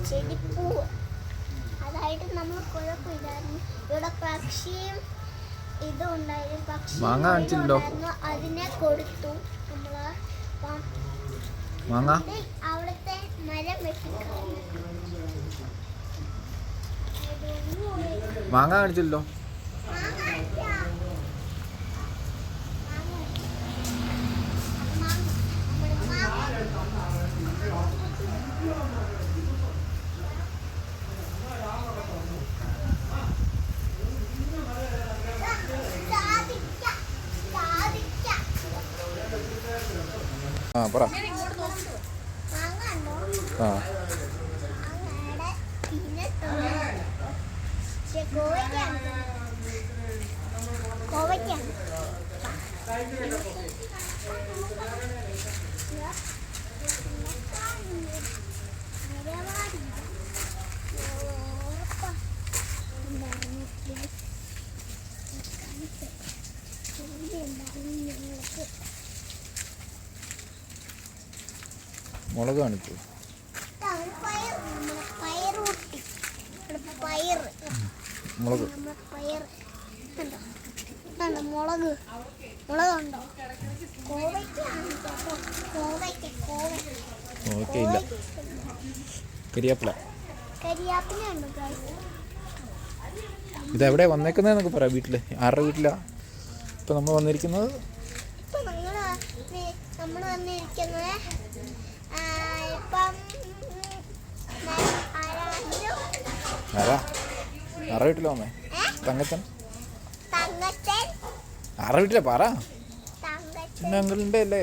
ചെടിപ്പൂവ്. അതായിട്ട് നമ്മൾ കുഴപ്പമില്ലായിരുന്നു. ഇവിടെ പക്ഷിയും ഇതും ഉണ്ടായിരുന്നു. പക്ഷി അതിനെ കൊടുത്തു നമ്മള്. അവിടുത്തെ മരം വെട്ടിക്കളഞ്ഞു. മാങ്ങ കാണിച്ചല്ലോ. ആ പറ. ആ മുളക് കാണിച്ചു. മുളക് മുളക് മുളകുണ്ടോ? ഓക്കെയില്ല. കരിയാപ്പില. ഇതെവിടെ വന്നേക്കുന്നതെന്നൊക്കെ പറയാം. വീട്ടില് ആരുടെ വീട്ടിലാ ഇപ്പൊ നമ്മൾ വന്നിരിക്കുന്നത്? ആരുടെ വീട്ടിലാ വന്നേ? തങ്കച്ചൻ ആരുടെ വീട്ടിലാ പറ. അങ്കിളിന്റെ അല്ലേ?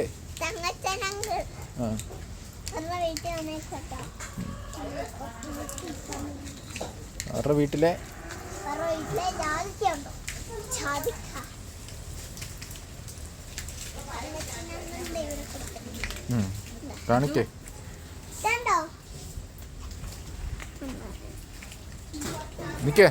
ആരുടെ വീട്ടിലെ? കാണിക്കേ. നിക്കേ.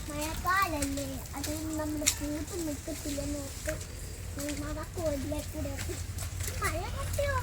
മഴക്കാലല്ലേ, അത് നമ്മുടെ പൂത്ത് നിൽക്കത്തില്ലെന്ന് ഓർത്ത് മഴ കൂടെ മഴ കിട്ടിയോ?